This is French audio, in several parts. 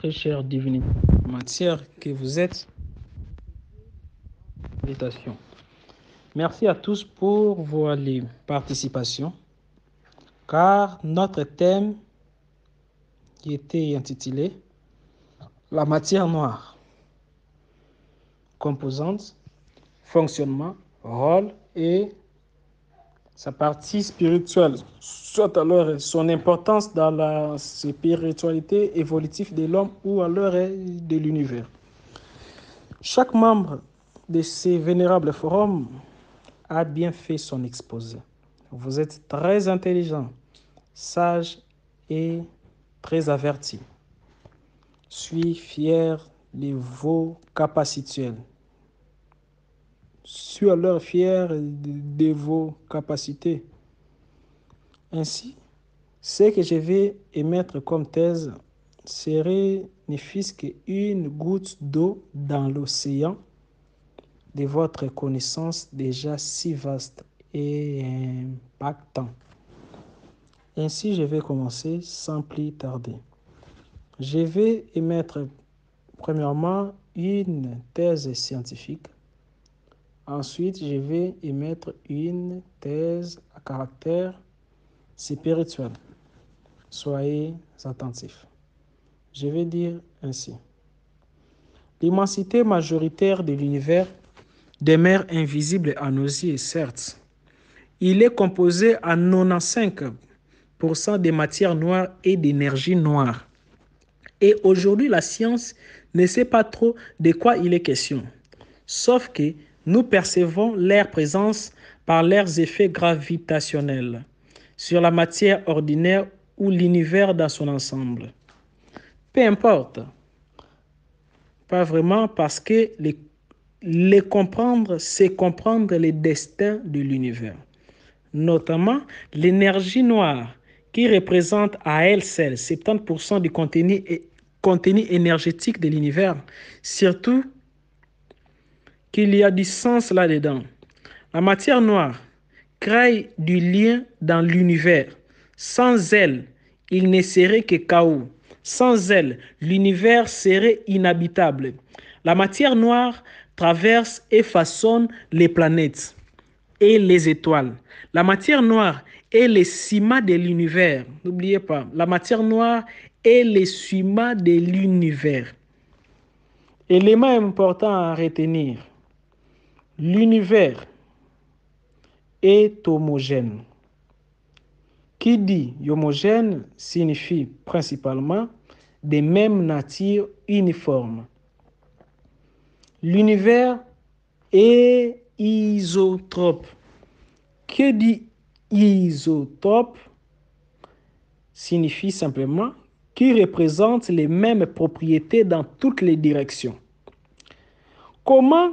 très chère divinité matière que vous êtes, méditation. Merci à tous pour vos participations, car notre thème qui était intitulé La matière noire, composantes, fonctionnement, rôle et sa partie spirituelle, soit alors son importance dans la spiritualité évolutive de l'homme ou alors de l'univers. Chaque membre de ces vénérables forums a bien fait son exposé. Vous êtes très intelligent, sage et très averti. Je suis fier de vos capacités. Je suis alors fier de vos capacités. Ainsi, ce que je vais émettre comme thèse serait ne fût-ce qu'une goutte d'eau dans l'océan de votre connaissance déjà si vaste et impactant. Ainsi, je vais commencer sans plus tarder. Je vais émettre premièrement une thèse scientifique. Ensuite, je vais émettre une thèse à caractère spirituel. Soyez attentifs. Je vais dire ainsi. L'immensité majoritaire de l'univers demeure invisible à nos yeux, certes. Il est composé à 95% de matière noire et d'énergie noire. Et aujourd'hui, la science ne sait pas trop de quoi il est question. Sauf que nous percevons leur présence par leurs effets gravitationnels sur la matière ordinaire ou l'univers dans son ensemble. Peu importe. Pas vraiment, parce que les comprendre, c'est comprendre les destins de l'univers. Notamment l'énergie noire, qui représente à elle seule 70% du contenu énergétique de l'univers. Surtout qu'il y a du sens là-dedans. La matière noire crée du lien dans l'univers. Sans elle, il ne serait que chaos. Sans elle, l'univers serait inhabitable. La matière noire traverse et façonne les planètes et les étoiles. La matière noire est le ciment de l'univers. N'oubliez pas, la matière noire est le ciment de l'univers. Élément important à retenir, l'univers est homogène. Qui dit homogène signifie principalement de même nature uniforme. L'univers est isotrope. Que dit isotrope signifie simplement qu'il représente les mêmes propriétés dans toutes les directions. Comment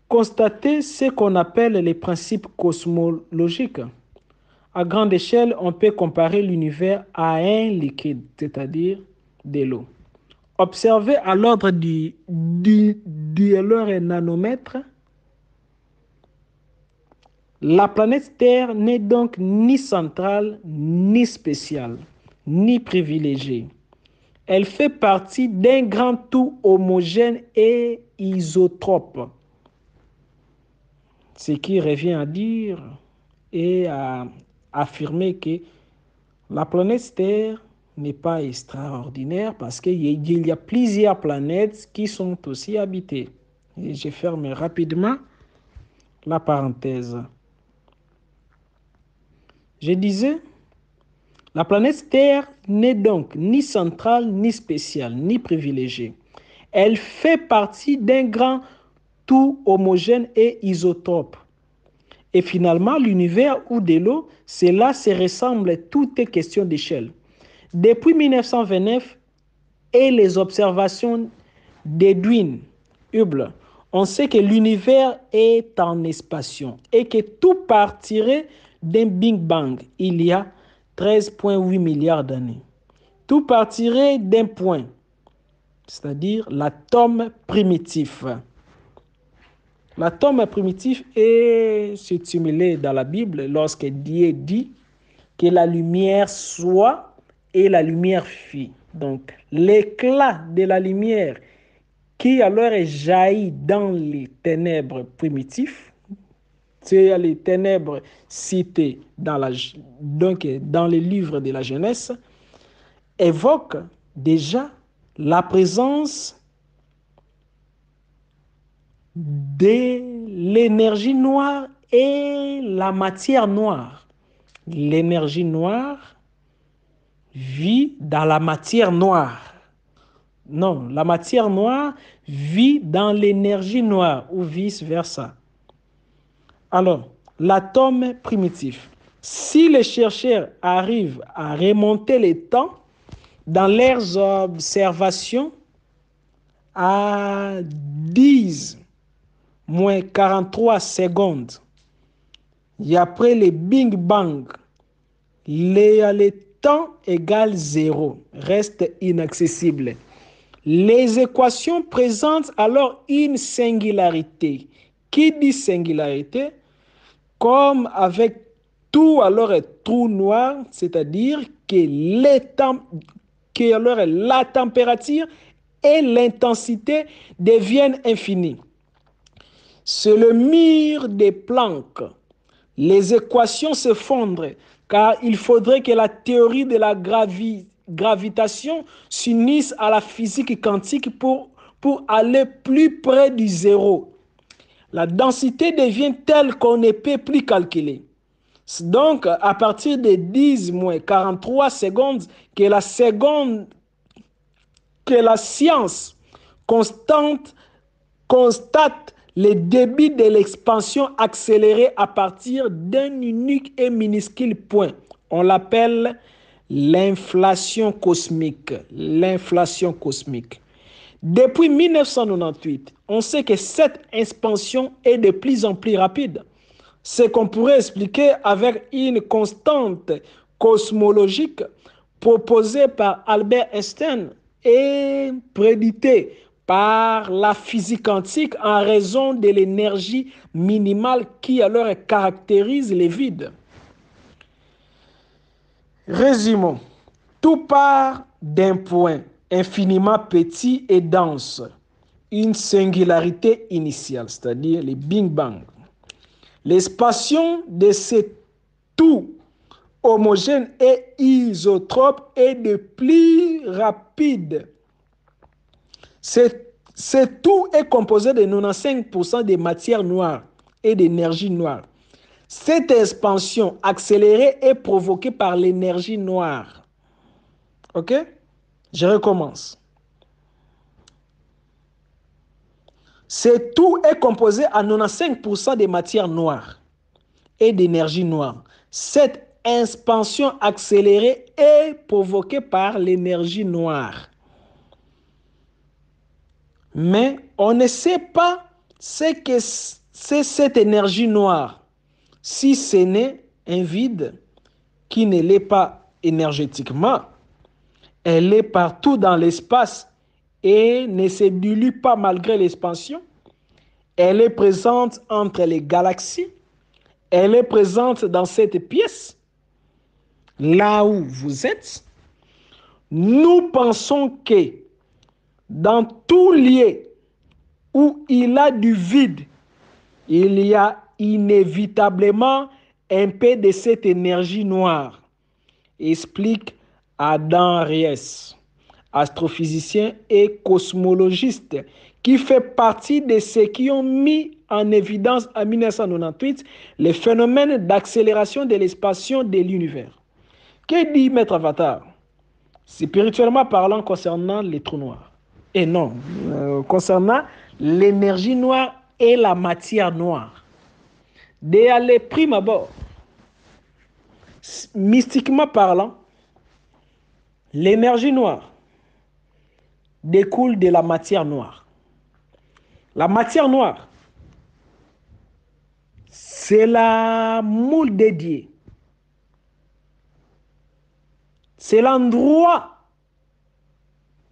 constater ce qu'on appelle les principes cosmologiques? À grande échelle, on peut comparer l'univers à un liquide, c'est-à-dire de l'eau. Observez à l'ordre du nanomètre. La planète Terre n'est donc ni centrale, ni spéciale, ni privilégiée. Elle fait partie d'un grand tout homogène et isotrope. Ce qui revient à dire et à affirmer que la planète Terre n'est pas extraordinaire parce qu'il y a plusieurs planètes qui sont aussi habitées. Et je ferme rapidement la parenthèse. Je disais, la planète Terre n'est donc ni centrale, ni spéciale, ni privilégiée. Elle fait partie d'un grand tout homogène et isotrope. Et finalement, l'univers ou de l'eau, cela se ressemble, tout est question d'échelle. Depuis 1929 et les observations d'Edwin Hubble, on sait que l'univers est en expansion et que tout partirait d'un Big Bang il y a 13,8 milliards d'années. Tout partirait d'un point, c'est-à-dire l'atome primitif. L'atome primitif est stimulé dans la Bible lorsque Dieu dit que la lumière soit et la lumière fit. Donc, l'éclat de la lumière qui alors est jailli dans les ténèbres primitives, c'est les ténèbres citées dans les livres de la Genèse, évoque déjà la présence de l'énergie noire et la matière noire. L'énergie noire vit dans la matière noire. Non, la matière noire vit dans l'énergie noire ou vice-versa. Alors, l'atome primitif. Si les chercheurs arrivent à remonter les temps dans leurs observations à 10 moins 43 secondes, et après le Big Bang, le temps égale 0, reste inaccessible. Les équations présentent alors une singularité. Qui dit singularité? Comme avec tout alors est trou noir, c'est-à-dire que alors la température et l'intensité deviennent infinies. C'est le mur des Planck. Les équations se fondent car il faudrait que la théorie de la gravitation s'unisse à la physique quantique pour aller plus près du zéro. La densité devient telle qu'on ne peut plus calculer. Donc, à partir de 10 moins 43 secondes, que la science constate le débit de l'expansion accélérée à partir d'un unique et minuscule point. On l'appelle l'inflation cosmique. L'inflation cosmique. Depuis 1998, on sait que cette expansion est de plus en plus rapide. Ce qu'on pourrait expliquer avec une constante cosmologique proposée par Albert Einstein et prédictée par la physique quantique en raison de l'énergie minimale qui alors caractérise les vides. Résumons. Tout part d'un point infiniment petit et dense, une singularité initiale, c'est-à-dire le Big Bang. L'expansion de ce tout homogène et isotrope est de plus rapide. Ce tout est composé de 95% de matière noire et d'énergie noire. Cette expansion accélérée est provoquée par l'énergie noire. Ok? Je recommence. Ce tout est composé à 95% de matière noire et d'énergie noire. Cette expansion accélérée est provoquée par l'énergie noire. Mais on ne sait pas ce que c'est cette énergie noire, si ce n'est un vide qui ne l'est pas énergétiquement. Elle est partout dans l'espace et ne se dilue pas malgré l'expansion. Elle est présente entre les galaxies. Elle est présente dans cette pièce, là où vous êtes. Nous pensons que dans tout lieu où il y a du vide, il y a inévitablement un peu de cette énergie noire, explique Adam Ries, astrophysicien et cosmologiste, qui fait partie de ceux qui ont mis en évidence en 1998 les phénomènes d'accélération de l'expansion de l'univers. Que dit Maître Avatar? Spirituellement parlant concernant les trous noirs. Et non, concernant l'énergie noire et la matière noire. Dès les prime abord, mystiquement parlant, l'énergie noire découle de la matière noire. La matière noire, c'est la moule dédiée. C'est l'endroit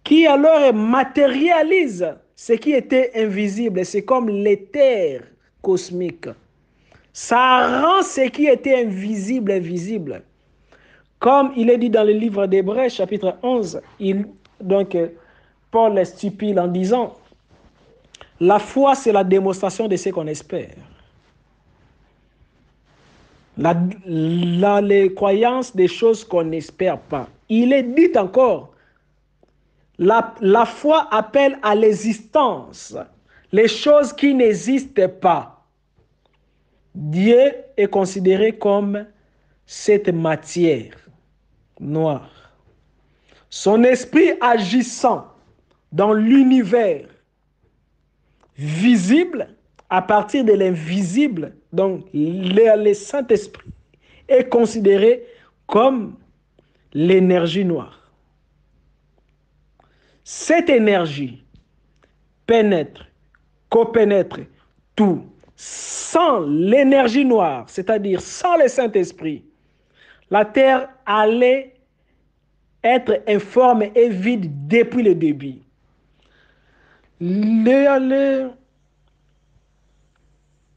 qui alors matérialise ce qui était invisible. C'est comme l'éther cosmique. Ça rend ce qui était invisible, invisible. Comme il est dit dans le livre d'Hébreux, chapitre 11, Paul stipule en disant, la foi, c'est la démonstration de ce qu'on espère. Les croyances des choses qu'on n'espère pas. Il est dit encore, la foi appelle à l'existence les choses qui n'existent pas. Dieu est considéré comme cette matière noire. Son esprit agissant dans l'univers visible à partir de l'invisible, donc le Saint-Esprit est considéré comme l'énergie noire. Cette énergie pénètre, copénètre tout. Sans l'énergie noire, c'est-à-dire sans le Saint-Esprit, la terre allait être informe et vide depuis le début.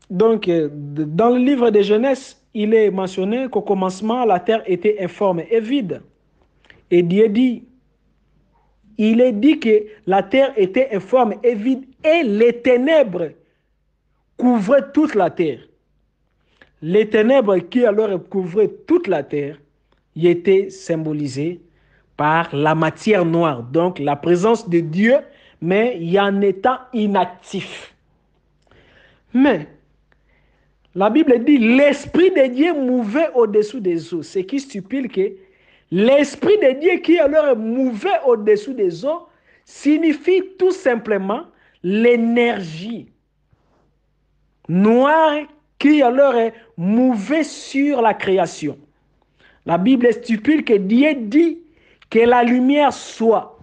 Donc, dans le livre de Genèse, il est mentionné qu'au commencement, la terre était informe et vide. Et Dieu dit, il est dit que la terre était informe et vide et les ténèbres couvraient toute la terre. Les ténèbres qui alors couvraient toute la terre y étaient symbolisées par la matière noire, donc la présence de Dieu, mais y en étant inactif. Mais la Bible dit l'Esprit de Dieu mouvait au-dessous des eaux, ce qui stipule que l'Esprit de Dieu qui alors mouvait au-dessous des eaux signifie tout simplement l'énergie noire qui alors est mouvée sur la création. La Bible stipule que Dieu dit que la lumière soit.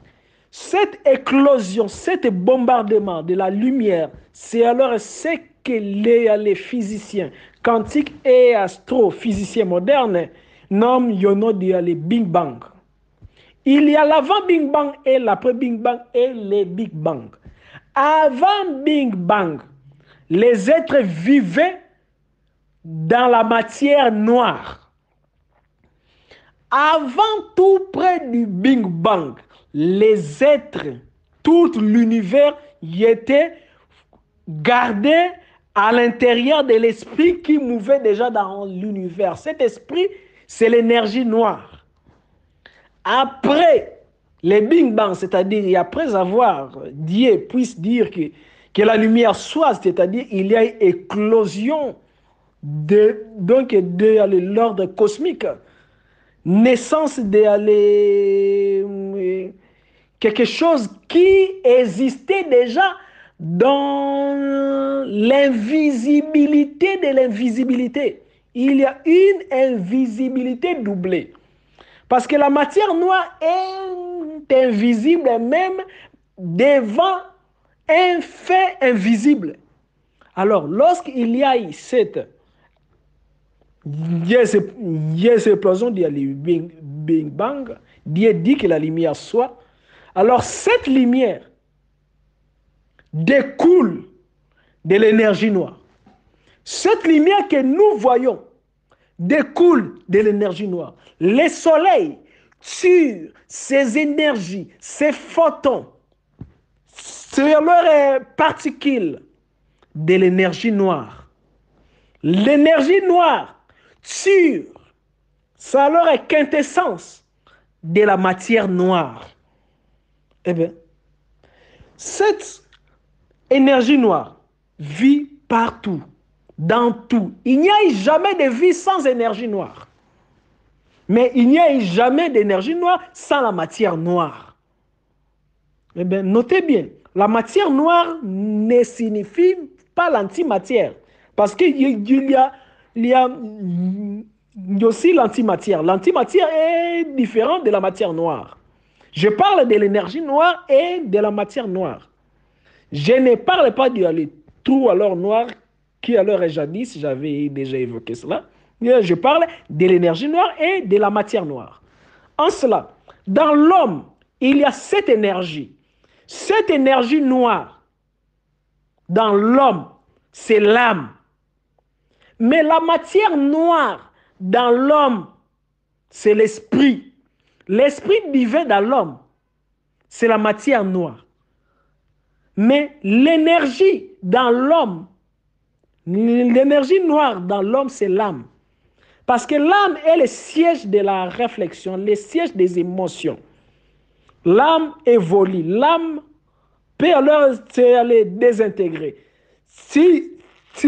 Cette éclosion, cet bombardement de la lumière, c'est alors ce que les physiciens quantiques et astrophysiciens modernes nomment le Big Bang. Il y a l'avant Big Bang et l'après Big Bang et le Big Bang. Avant Big Bang, les êtres vivaient dans la matière noire. Avant tout près du Big Bang, les êtres, tout l'univers y était gardé à l'intérieur de l'esprit qui mouvait déjà dans l'univers. Cet esprit, c'est l'énergie noire. Après le Big Bang, c'est-à-dire après avoir Dieu puisse dire que la lumière soit, c'est-à-dire il y a une éclosion de l'ordre cosmique, naissance de quelque chose qui existait déjà dans l'invisibilité de l'invisibilité. Il y a une invisibilité doublée. Parce que la matière noire est invisible même devant un fait invisible. Alors, lorsqu'il y a eu cette explosion du Big Bang, Dieu dit que la lumière soit. Alors, cette lumière découle de l'énergie noire. Cette lumière que nous voyons découle de l'énergie noire. Le soleil tire ces énergies, ces photons, sur leurs particules de l'énergie noire. L'énergie noire tire, ça leur est quintessence de la matière noire. Eh bien, cette énergie noire vit partout, dans tout. Il n'y a jamais de vie sans énergie noire. Mais il n'y a jamais d'énergie noire sans la matière noire. Eh bien, notez bien, la matière noire ne signifie pas l'antimatière. Parce qu'il y a aussi l'antimatière. L'antimatière est différente de la matière noire. Je parle de l'énergie noire et de la matière noire. Je ne parle pas du trou alors noir qui alors est jadis, j'avais déjà évoqué cela. Je parle de l'énergie noire et de la matière noire. En cela, dans l'homme, il y a cette énergie noire. Dans l'homme, c'est l'âme. Mais la matière noire dans l'homme, c'est l'esprit. L'esprit divin dans l'homme, c'est la matière noire. Mais l'énergie dans l'homme, l'énergie noire dans l'homme, c'est l'âme. Parce que l'âme est le siège de la réflexion, le siège des émotions. L'âme évolue. L'âme peut alors aller désintégrer. Si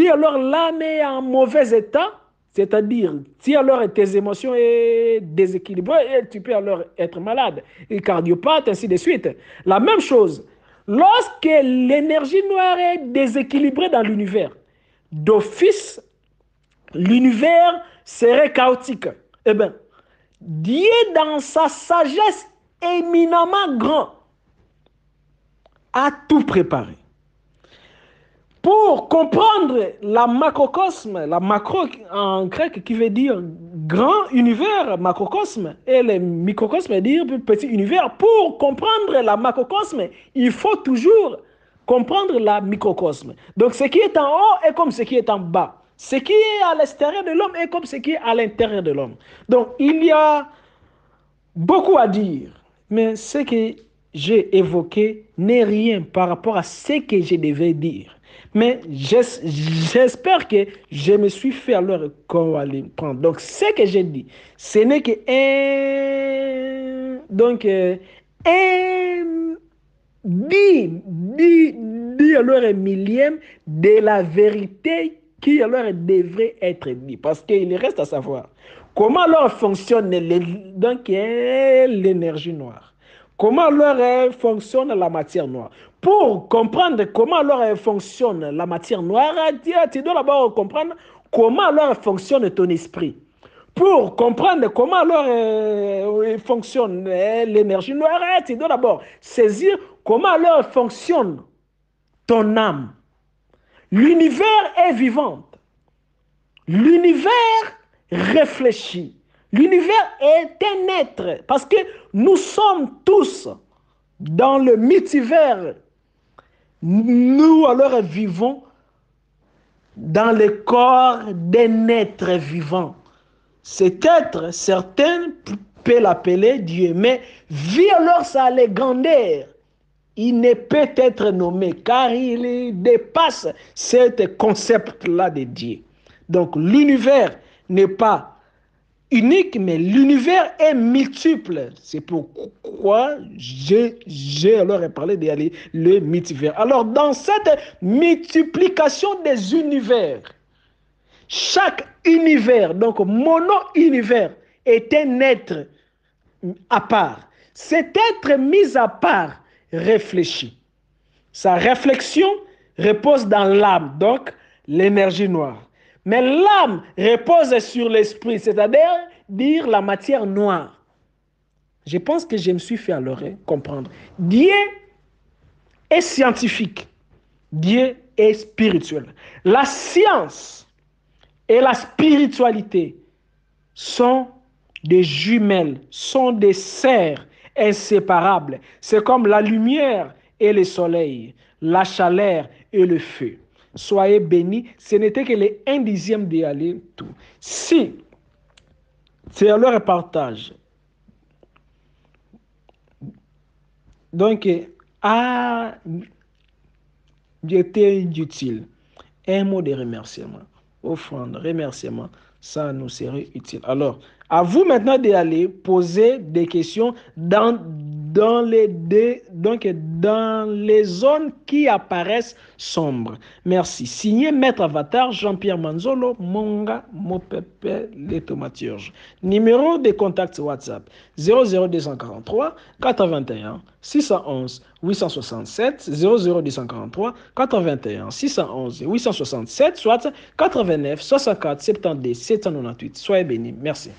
alors l'âme est en mauvais état, c'est-à-dire si alors tes émotions sont déséquilibrées, tu peux alors être malade, et cardiopathe, ainsi de suite. La même chose, lorsque l'énergie noire est déséquilibrée dans l'univers, d'office, l'univers serait chaotique. Eh bien, Dieu, dans sa sagesse éminemment grande, a tout préparé. Pour comprendre la macrocosme, la macro en grec qui veut dire grand univers, macrocosme, et le microcosme veut dire petit univers. Pour comprendre la macrocosme, il faut toujours comprendre la microcosme. Donc ce qui est en haut est comme ce qui est en bas. Ce qui est à l'extérieur de l'homme est comme ce qui est à l'intérieur de l'homme. Donc il y a beaucoup à dire, mais ce que j'ai évoqué n'est rien par rapport à ce que je devais dire. Mais j'espère que je me suis fait alors comprendre. Donc, ce que j'ai dit, ce n'est que alors un millième de la vérité qui alors devrait être dit. Parce qu'il reste à savoir comment alors fonctionne l'énergie noire. Comment alors fonctionne la matière noire? Pour comprendre comment alors fonctionne la matière noire, tu dois d'abord comprendre comment alors fonctionne ton esprit. Pour comprendre comment alors fonctionne l'énergie noire, tu dois d'abord saisir comment alors fonctionne ton âme. L'univers est vivant. L'univers réfléchit. L'univers est un être, parce que nous sommes tous dans le multivers. Nous alors vivons dans le corps d'un être vivant. Cet être, certains peuvent l'appeler Dieu, mais vu alors sa grandeur, il ne peut être nommé car il dépasse ce concept-là de Dieu. Donc l'univers n'est pas unique, mais l'univers est multiple. C'est pourquoi j'ai alors parlé de le multivers. Alors, dans cette multiplication des univers, chaque univers, donc mono-univers, est un être à part. Cet être mis à part réfléchit. Sa réflexion repose dans l'âme, donc l'énergie noire. Mais l'âme repose sur l'esprit, c'est-à-dire la matière noire. Je pense que je me suis fait alors comprendre. Dieu est scientifique. Dieu est spirituel. La science et la spiritualité sont des jumelles, sont des serres inséparables. C'est comme la lumière et le soleil, la chaleur et le feu. Soyez bénis, ce n'était que les 1/10 d'y tout. Si c'est leur partage, donc j'étais utile, un mot de remerciement, offrande, remerciement, ça nous serait utile. Alors, à vous maintenant d'aller poser des questions dans les zones qui apparaissent sombres. Merci. Signé Maître Avatar, Jean-Pierre Manzolo, Monga, Mopepe, les Thaumaturges. Numéro de contact WhatsApp 00243 81 611 867 00243 81 611 867 soit 89 64 72 798. Soyez bénis. Merci.